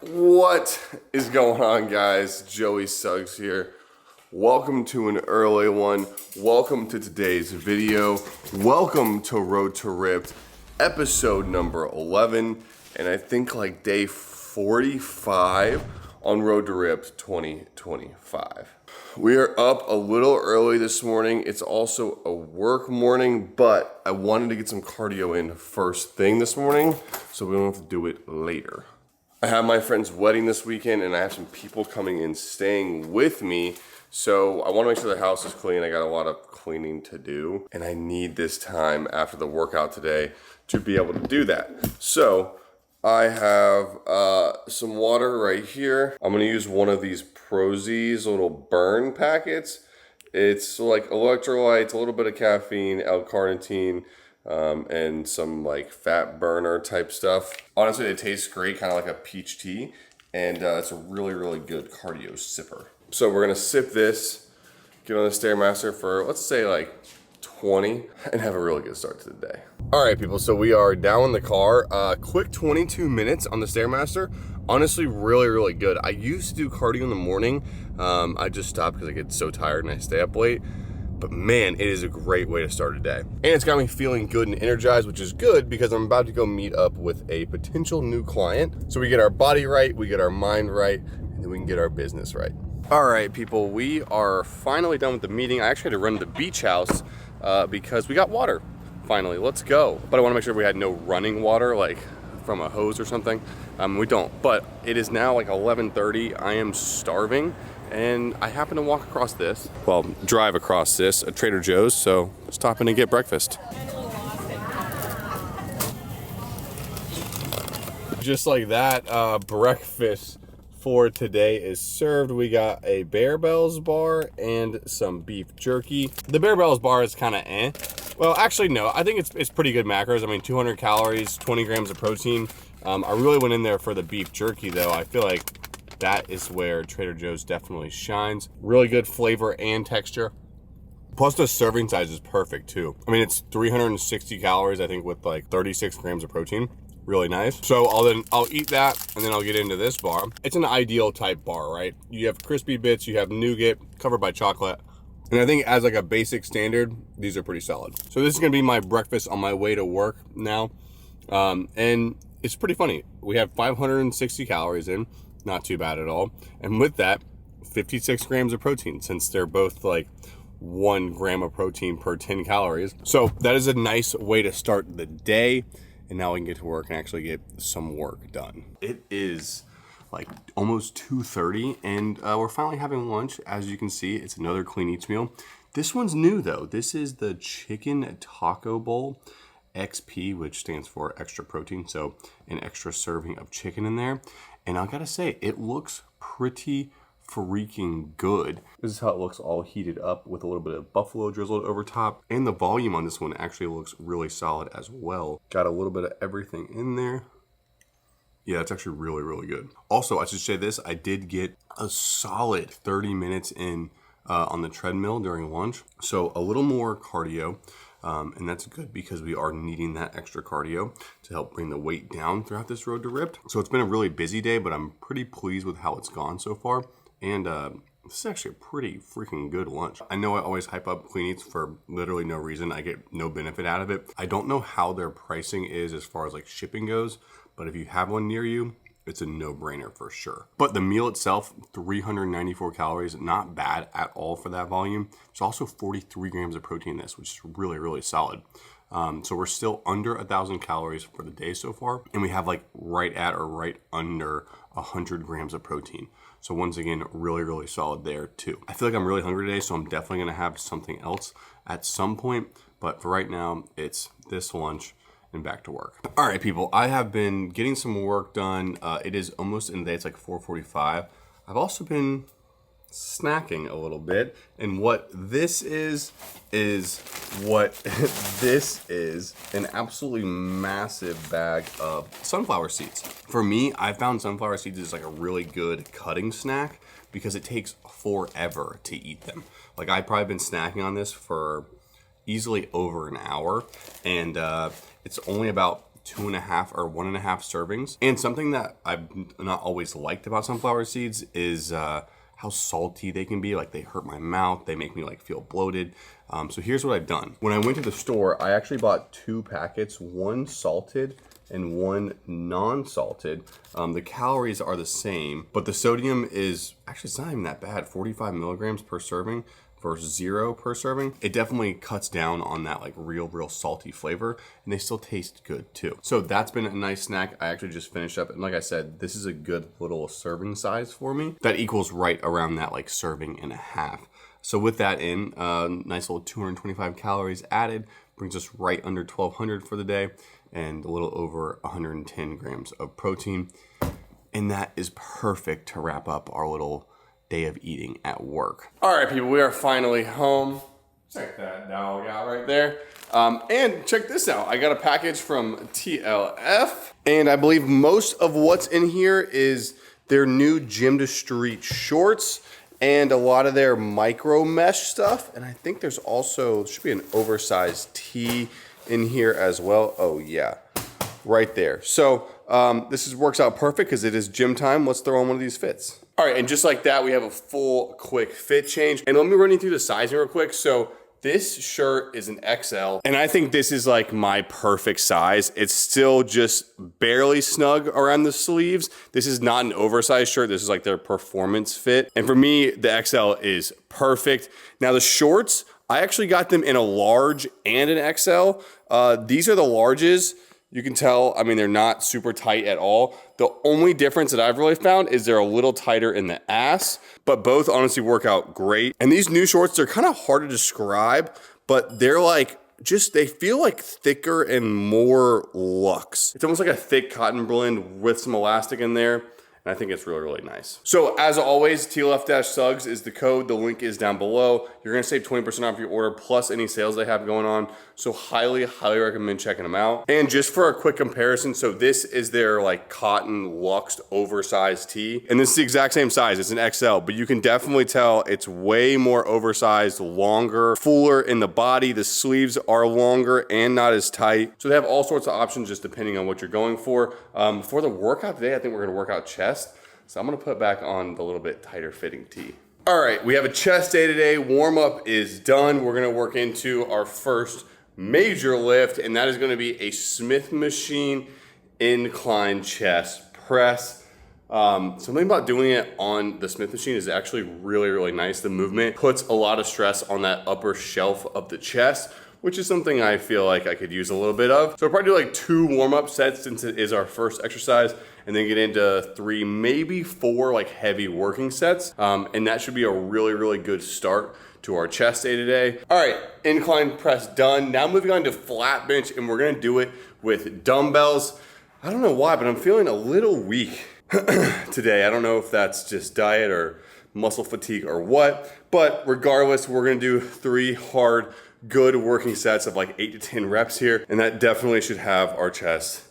What is going on, guys? Joey Suggs here. Welcome to an early one. Welcome to today's video. Welcome to Road to Ripped, episode number 11, and I think like day 45 on Road to Ripped 2025. We are up a little early this morning. It's also a work morning, but I wanted to get some cardio in first thing this morning, so we don't have to do it later. I have my friend's wedding this weekend, and I have some people coming in staying with me, so I want to make sure the house is clean. I got a lot of cleaning to do, and I need this time after the workout today to be able to do that. So I have some water right here. I'm going to use one of these Proz's little burn packets. It's like electrolytes, a little bit of caffeine, L-carnitine, and some like fat burner type stuff. Honestly, it tastes great, kind of like a peach tea, and it's a really, really good cardio sipper. So we're gonna sip this, get on the Stairmaster for, let's say like 20, and have a really good start to the day. All right, people, so we are down in the car. Quick 22 minutes on the Stairmaster. Honestly, really, really good. I used to do cardio in the morning. I just stopped because I get so tired and I stay up late. But man, it is a great way to start a day. And it's got me feeling good and energized, which is good because I'm about to go meet up with a potential new client. So we get our body right, we get our mind right, and then we can get our business right. All right, people, we are finally done with the meeting. I actually had to run to the beach house because we got water, finally. Let's go. But I want to make sure we had no running water, like from a hose or something. We don't, but it is now like 11:30. I am starving. And I happen to walk across this, well, drive across this, at Trader Joe's, so stop in and get breakfast. Just like that, breakfast for today is served. We got a Bear Bells bar and some beef jerky. The Bear Bells bar is kind of eh. Well, actually, no, I think it's pretty good macros. I mean, 200 calories, 20 grams of protein. I really went in there for the beef jerky, though. I feel like that is where Trader Joe's definitely shines. Really good flavor and texture. Plus the serving size is perfect too. I mean, it's 360 calories, I think, with like 36 grams of protein. Really nice. So I'll eat that and then I'll get into this bar. It's an ideal type bar, right? You have crispy bits, you have nougat covered by chocolate. And I think as like a basic standard, these are pretty solid. So this is gonna be my breakfast on my way to work now. And it's pretty funny. We have 560 calories in. Not too bad at all. And with that, 56 grams of protein, since they're both like 1 gram of protein per 10 calories. So that is a nice way to start the day. And now we can get to work and actually get some work done. It is like almost 2:30 and we're finally having lunch. As you can see, it's another Clean Eats meal. This one's new though. This is the chicken taco bowl. XP, which stands for extra protein, so an extra serving of chicken in there. And I gotta say, it looks pretty freaking good. This is how it looks all heated up with a little bit of buffalo drizzled over top. And the volume on this one actually looks really solid as well. Got a little bit of everything in there. Yeah, it's actually really, really good. Also, I should say this, I did get a solid 30 minutes in on the treadmill during lunch. So a little more cardio. And that's good because we are needing that extra cardio to help bring the weight down throughout this Road to Ripped. So it's been a really busy day, but I'm pretty pleased with how it's gone so far. And this is actually a pretty freaking good lunch. I know I always hype up Clean Eats for literally no reason. I get no benefit out of it. I don't know how their pricing is as far as like shipping goes, but if you have one near you, it's a no-brainer for sure. But the meal itself, 394 calories, not bad at all for that volume. There's also 43 grams of protein in this, which is really, really solid. So we're still under 1,000 calories for the day so far. And we have like right at or right under 100 grams of protein. So once again, really, really solid there too. I feel like I'm really hungry today, so I'm definitely gonna have something else at some point. But for right now, it's this lunch and back to work. All right, people, I have been getting some work done. It is almost in the day, it's like 4:45. I've also been snacking a little bit. And what this is an absolutely massive bag of sunflower seeds. For me, I found sunflower seeds is like a really good cutting snack because it takes forever to eat them. Like I've probably been snacking on this for easily over an hour, and it's only about 2.5 or 1.5 servings. And something that I've not always liked about sunflower seeds is how salty they can be. Like, they hurt my mouth, they make me like feel bloated. So here's what I've done. When I went to the store, I actually bought 2 packets, one salted and one non-salted. The calories are the same, but the sodium is actually, it's not even that bad, 45 milligrams per serving versus 0 per serving. It definitely cuts down on that like real salty flavor, and they still taste good too. So that's been a nice snack. I actually just finished up, and like I said, this is a good little serving size for me. That equals right around that like serving and a half. So with that in, nice little 225 calories added, brings us right under 1,200 for the day, and a little over 110 grams of protein. And that is perfect to wrap up our little day of eating at work. All right, people, we are finally home. Check that dog out right there. And check this out. I got a package from TLF, and I believe most of what's in here is their new Gym to Street shorts and a lot of their micro mesh stuff. And I think there's also, should be an oversized tee in here as well. Oh yeah, right there. So this works out perfect because it is gym time. Let's throw on one of these fits. All right, and just like that, we have a full quick fit change. And let me run you through the sizing real quick. So this shirt is an XL, and I think this is like my perfect size. It's still just barely snug around the sleeves. This is not an oversized shirt. This is like their performance fit. And for me, the XL is perfect. Now the shorts, I actually got them in a large and an XL. These are the larges. You can tell, I mean, they're not super tight at all. The only difference that I've really found is they're a little tighter in the ass, but both honestly work out great. And these new shorts, they're kind of hard to describe, but they're like, they feel like thicker and more luxe. It's almost like a thick cotton blend with some elastic in there. And I think it's really nice. So as always, TLF-Suggs is the code. The link is down below. You're gonna save 20% off your order plus any sales they have going on. So highly recommend checking them out. And just for a quick comparison, so this is their like cotton luxed oversized tee. And this is the exact same size, it's an XL, but you can definitely tell it's way more oversized, longer, fuller in the body. The sleeves are longer and not as tight. So they have all sorts of options just depending on what you're going for. For the workout today, I think we're gonna work out chest. So I'm gonna put back on the little bit tighter fitting tee. All right, we have a chest day today. Warm up is done. We're gonna work into our first major lift, and that is gonna be a Smith machine incline chest press. Something about doing it on the Smith machine is actually really nice. The movement puts a lot of stress on that upper shelf of the chest, which is something I feel like I could use a little bit of. So we'll probably do like 2 warm-up sets since it is our first exercise, and then get into 3, maybe 4 like heavy working sets. And that should be a really good start to our chest day today. All right, incline press done. Now moving on to flat bench, and we're gonna do it with dumbbells. I don't know why, but I'm feeling a little weak today. I don't know if that's just diet or muscle fatigue or what, but regardless, we're gonna do 3 hard, good working sets of like 8 to 10 reps here, and that definitely should have our chest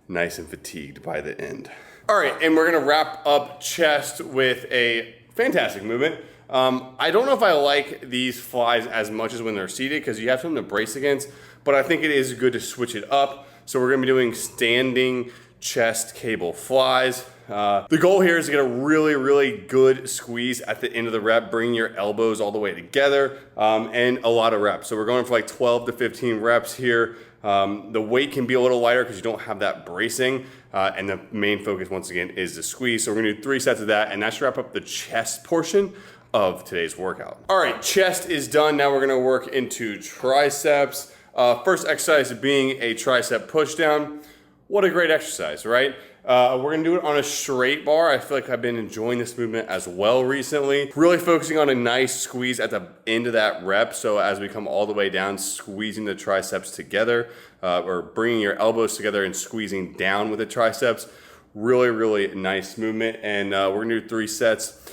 nice and fatigued by the end. All right, and we're gonna wrap up chest with a fantastic movement. I don't know if I like these flies as much as when they're seated because you have something to brace against, but I think it is good to switch it up. So we're gonna be doing standing chest cable flies. The goal here is to get a really good squeeze at the end of the rep, bringing your elbows all the way together, and a lot of reps. So we're going for like 12 to 15 reps here. The weight can be a little lighter because you don't have that bracing, and the main focus once again is the squeeze. So we're gonna do 3 sets of that, and that should wrap up the chest portion of today's workout. All right, chest is done. Now we're gonna work into triceps. First exercise being a tricep push down. What a great exercise, right? We're gonna do it on a straight bar. I feel like I've been enjoying this movement as well recently. Really focusing on a nice squeeze at the end of that rep. So as we come all the way down, squeezing the triceps together, or bringing your elbows together and squeezing down with the triceps. Really nice movement. And we're gonna do 3 sets,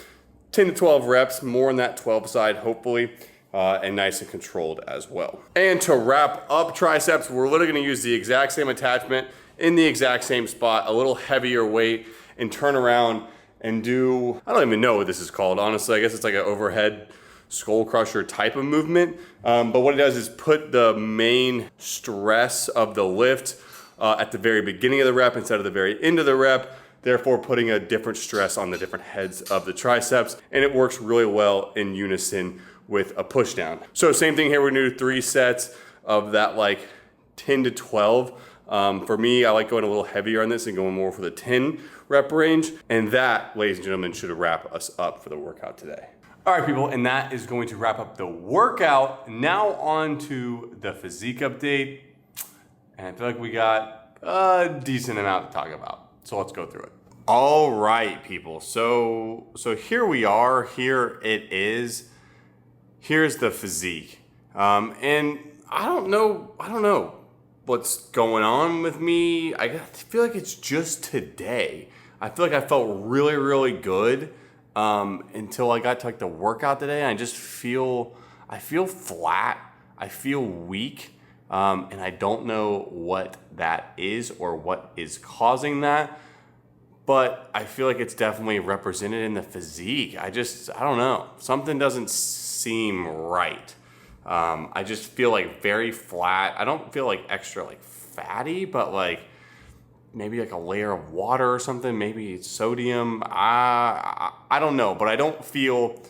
10 to 12 reps, more on that 12 side, hopefully. And nice and controlled as well. And to wrap up triceps, we're literally gonna use the exact same attachment in the exact same spot, a little heavier weight, and turn around and do, I don't even know what this is called, honestly. I guess it's like an overhead skull crusher type of movement. But what it does is put the main stress of the lift at the very beginning of the rep instead of the very end of the rep, therefore putting a different stress on the different heads of the triceps, and it works really well in unison with a push down. So same thing here, we're gonna do 3 sets of that like 10 to 12. For me, I like going a little heavier on this and going more for the 10 rep range. And that, ladies and gentlemen, should wrap us up for the workout today. All right, people, and that is going to wrap up the workout. Now on to the physique update. And I feel like we got a decent amount to talk about. So let's go through it. All right, people. So here we are. Here it is. Here's the physique. And I don't know what's going on with me. I feel like it's just today. I feel like I felt really, really good until I got to like the workout today. I feel flat. I feel weak. And I don't know what that is or what is causing that. But I feel like it's definitely represented in the physique. I don't know. Something doesn't seem right. I just feel like very flat. I don't feel like extra like fatty, but like maybe like a layer of water or something. Maybe it's sodium. I don't know, but I don't feel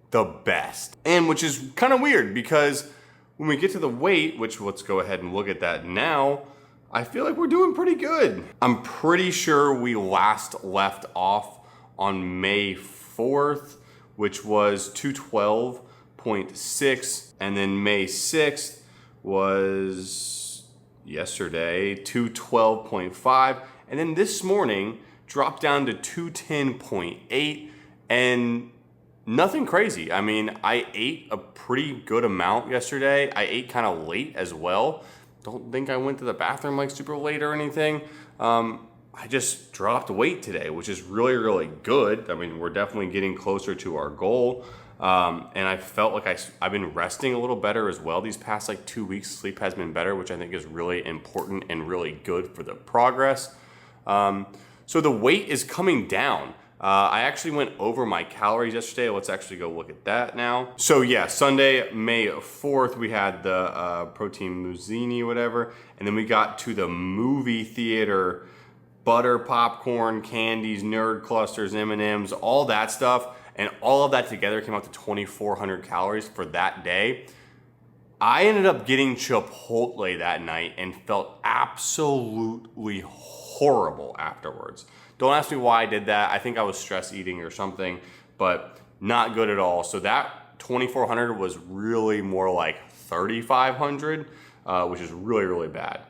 the best. And which is kind of weird because when we get to the weight, which let's go ahead and look at that now, I feel like we're doing pretty good. I'm pretty sure we last left off on May 4th, which was 212.6, and then May 6th was yesterday, 212.5, and then this morning dropped down to 210.8, and nothing crazy. I mean, I ate a pretty good amount yesterday. I ate kind of late as well. Don't think I went to the bathroom like super late or anything. I just dropped weight today, which is really, really good. I mean, we're definitely getting closer to our goal. And I felt like I've been resting a little better as well. These past like 2 weeks, sleep has been better, which I think is really important and really good for the progress. So the weight is coming down. I actually went over my calories yesterday. Let's actually go look at that now. So yeah, Sunday, May 4th, we had the protein muzzini, whatever. And then we got to the movie theater, butter, popcorn, candies, nerd clusters, M&Ms, all that stuff. And all of that together came out to 2,400 calories for that day. I ended up getting Chipotle that night and felt absolutely horrible afterwards. Don't ask me why I did that. I think I was stress eating or something, but not good at all. So that 2,400 was really more like 3,500, which is really, really bad.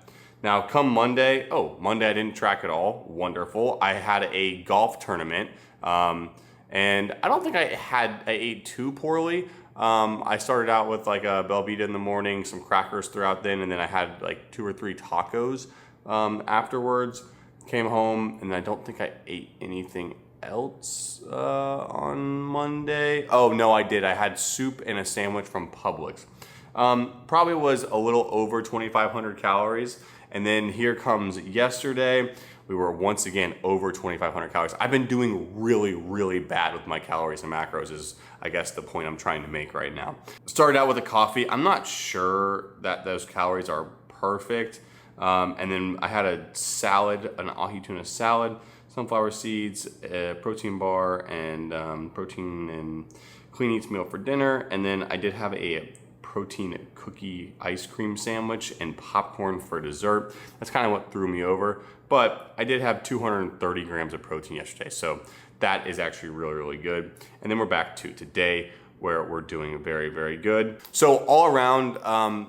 Now come Monday, Monday I didn't track at all. Wonderful. I had a golf tournament, and I don't think I ate too poorly. I started out with like a Belvita in the morning, some crackers throughout then, and then I had like 2 or 3 tacos afterwards. Came home, and I don't think I ate anything else on Monday. Oh, no, I did. I had soup and a sandwich from Publix. Probably was a little over 2,500 calories. And then here comes yesterday. We were once again over 2,500 calories. I've been doing really, really bad with my calories and macros is, I guess, the point I'm trying to make right now. Started out with a coffee. I'm not sure that those calories are perfect. And then I had a salad, an ahi tuna salad, sunflower seeds, a protein bar, and protein and clean eats meal for dinner. And then I did have a protein cookie ice cream sandwich and popcorn for dessert. That's kind of what threw me over. But I did have 230 grams of protein yesterday. So that is actually really, really good. And then we're back to today, where we're doing very, very good. So all around,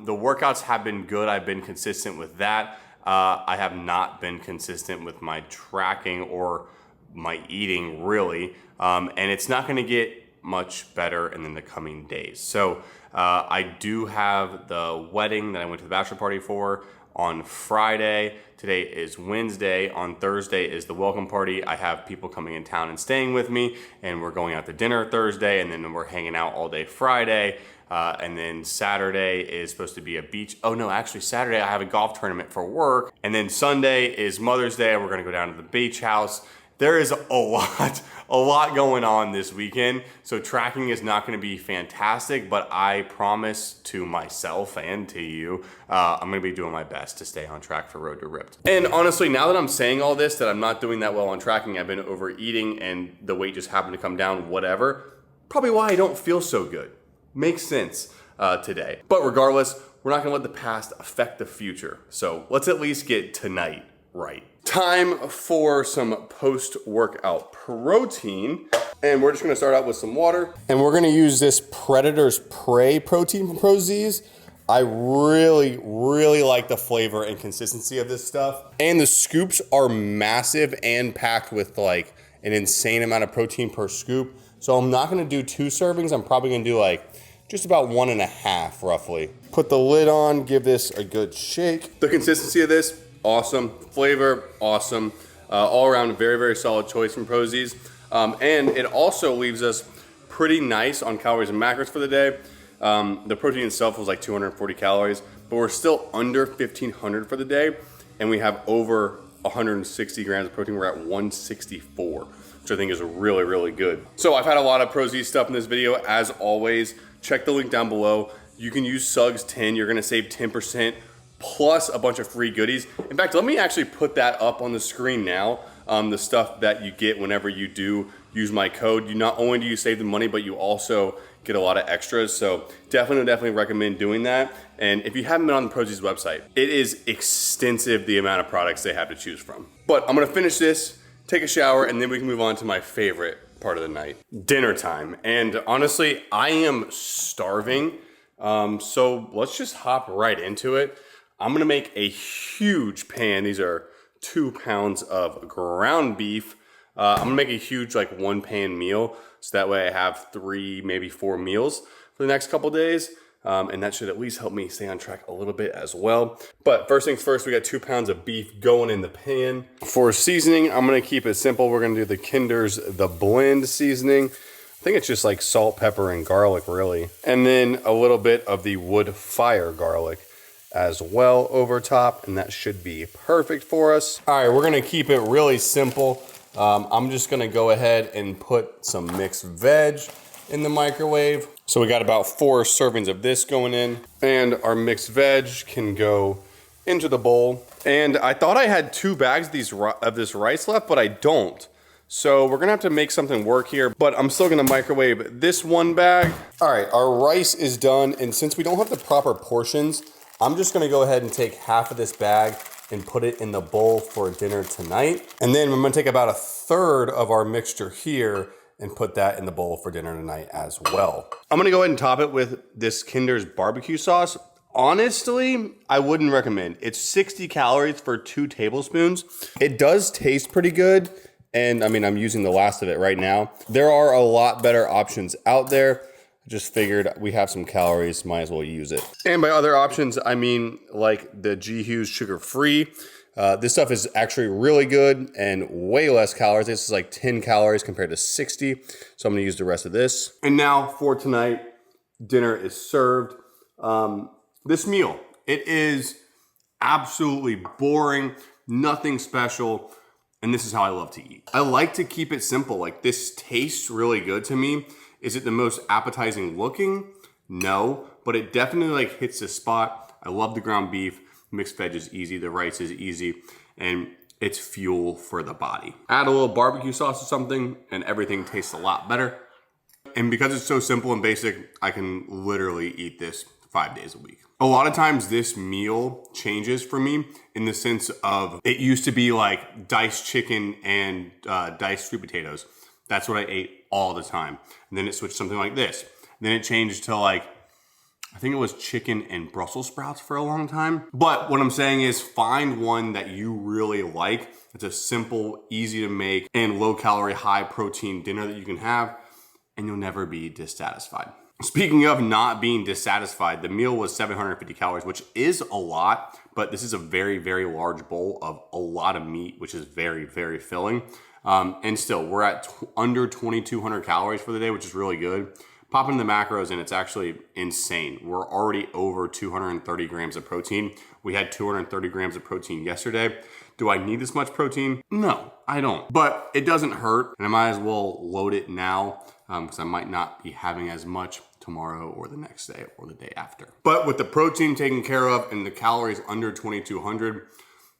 the workouts have been good. I've been consistent with that. I have not been consistent with my tracking or my eating really. And it's not gonna get much better in the coming days. So I do have the wedding that I went to the bachelor party for on Friday. Today is Wednesday. On Thursday is the welcome party. I have people coming in town and staying with me, and we're going out to dinner Thursday, and then we're hanging out all day Friday. And then Saturday is supposed to be a beach. Oh no, actually Saturday I have a golf tournament for work. And then Sunday is Mother's Day, and we're gonna go down to the beach house there is a lot going on this weekend. So tracking is not gonna be fantastic, but I promise to myself and to you, I'm gonna be doing my best to stay on track for Road to Ripped. And honestly, now that I'm saying all this, that I'm not doing that well on tracking, I've been overeating and the weight just happened to come down, whatever, probably why I don't feel so good. Makes sense today. But regardless, we're not gonna let the past affect the future. So let's at least get tonight right. Time for some post-workout protein. And we're just gonna start out with some water. And we're gonna use this Predator's Prey protein from ProZ's. I really, really like the flavor and consistency of this stuff. And the scoops are massive and packed with like an insane amount of protein per scoop. So I'm not gonna do 2 servings. I'm probably gonna do like just about 1.5 roughly. Put the lid on, give this a good shake. The consistency of this, awesome. Flavor, awesome. All around, very, very solid choice from ProZ's. And it also leaves us pretty nice on calories and macros for the day. The protein itself was like 240 calories, but we're still under 1,500 for the day. And we have over 160 grams of protein. We're at 164, which I think is really, really good. So I've had a lot of ProZ's stuff in this video. As always, check the link down below. You can use Suggs 10. You're gonna save 10%. Plus a bunch of free goodies. In fact, let me actually put that up on the screen now. The stuff that you get whenever you do use my code. You not only do you save the money, but you also get a lot of extras. So definitely recommend doing that. And if you haven't been on the ProZ's website, it is extensive the amount of products they have to choose from. But I'm gonna finish this, take a shower, and then we can move on to my favorite part of the night, dinner time. And honestly, I am starving. So let's just hop right into it. I'm gonna make a huge pan. These are 2 pounds of ground beef. I'm gonna make a huge like 1 pan meal. So that way I have 3, maybe 4 meals for the next couple days. And that should at least help me stay on track a little bit as well. But first things first, we got 2 pounds of beef going in the pan. For seasoning, I'm gonna keep it simple. We're gonna do the Kinder's The Blend seasoning. I think it's just like salt, pepper, and garlic really. And then a little bit of the wood fire garlic as well over top, and that should be perfect for us. All right, we're gonna keep it really simple. I'm just gonna go ahead and put some mixed veg in the microwave. So we got about 4 servings of this going in, and our mixed veg can go into the bowl. And I thought I had 2 bags of this rice left, but I don't. So we're gonna have to make something work here, but I'm still gonna microwave this 1 bag. All right, our rice is done, and since we don't have the proper portions, I'm just gonna go ahead and take half of this bag and put it in the bowl for dinner tonight. And then I'm gonna take about 1/3 of our mixture here and put that in the bowl for dinner tonight as well. I'm gonna go ahead and top it with this Kinder's barbecue sauce. Honestly, I wouldn't recommend. It's 60 calories for 2 tablespoons. It does taste pretty good. And I mean, I'm using the last of it right now. There are a lot better options out there. Just figured we have some calories, might as well use it. And by other options, I mean like the G Hughes sugar-free. This stuff is actually really good and way less calories. This is like 10 calories compared to 60. So I'm gonna use the rest of this. And now for tonight, dinner is served. This meal, it is absolutely boring, nothing special. And this is how I love to eat. I like to keep it simple. Like this tastes really good to me. Is it the most appetizing looking? No, but it definitely like hits the spot. I love the ground beef. Mixed veg is easy. The rice is easy, and it's fuel for the body. Add a little barbecue sauce or something, and everything tastes a lot better. And because it's so simple and basic, I can literally eat this 5 days a week. A lot of times this meal changes for me in the sense of it used to be like diced chicken and diced sweet potatoes. That's what I ate all the time. And then it switched to something like this. And then it changed to like, I think it was chicken and Brussels sprouts for a long time. But what I'm saying is find one that you really like. It's a simple, easy to make, and low calorie, high protein dinner that you can have, and you'll never be dissatisfied. Speaking of not being dissatisfied, the meal was 750 calories, which is a lot, but this is a very, very large bowl of a lot of meat, which is very, very filling. And still, we're at under 2,200 calories for the day, which is really good. pop into the macros and it's actually insane. We're already over 230 grams of protein. We had 230 grams of protein yesterday. Do I need this much protein? No, I don't. But it doesn't hurt, and I might as well load it now because I might not be having as much tomorrow or the next day or the day after. But with the protein taken care of and the calories under 2,200,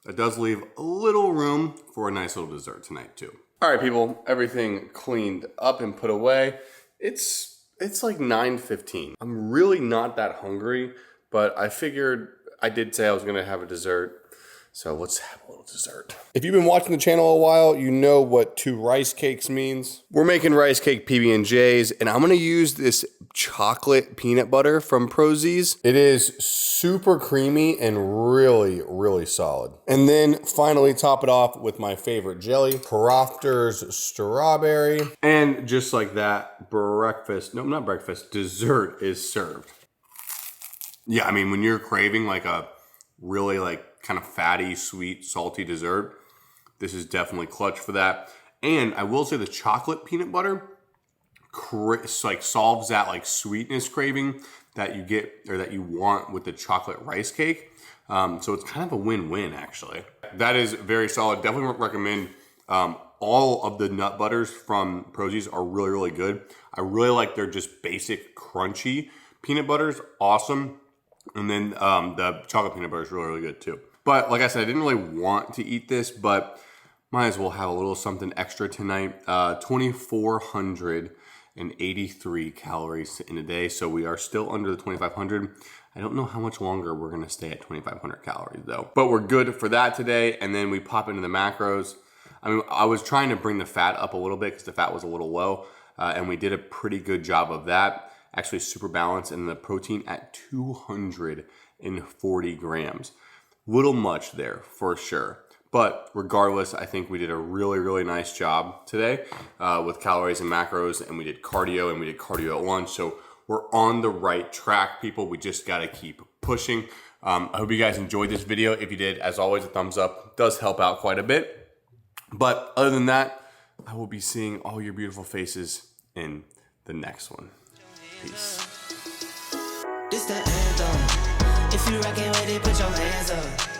it does leave a little room for a nice little dessert tonight too. All right, people, everything cleaned up and put away. It's like 9:15. I'm really not that hungry, but I figured I did say I was gonna have a dessert. So let's have a little dessert. If you've been watching the channel a while, you know what 2 rice cakes means. We're making rice cake PB&Js, and I'm gonna use this chocolate peanut butter from Prozis. It is super creamy and really, really solid. And then finally top it off with my favorite jelly, Crofter's strawberry. And just like that, dessert is served. Yeah, I mean, when you're craving like a really kind of fatty, sweet, salty dessert, this is definitely clutch for that. And I will say the chocolate peanut butter solves that sweetness craving that you get or that you want with the chocolate rice cake. So it's kind of a win-win actually. That is very solid. Definitely recommend all of the nut butters from Prozis are really, really good. I really like their just basic crunchy peanut butters, awesome. And then the chocolate peanut butter is really, really good too. But like I said, I didn't really want to eat this, but might as well have a little something extra tonight. 2,483 calories in a day. So we are still under the 2,500. I don't know how much longer we're gonna stay at 2,500 calories though. But we're good for that today. And then we pop into the macros. I mean, I was trying to bring the fat up a little bit because the fat was a little low. And we did a pretty good job of that. Actually super balanced, and the protein at 240 grams. Little much there for sure. But regardless, I think we did a really, really nice job today with calories and macros, and we did cardio at lunch. So we're on the right track, people. We just gotta keep pushing. I hope you guys enjoyed this video. If you did, as always, a thumbs up does help out quite a bit. But other than that, I will be seeing all your beautiful faces in the next one. Peace. This the anthem. If you rockin' with it, put your hands up.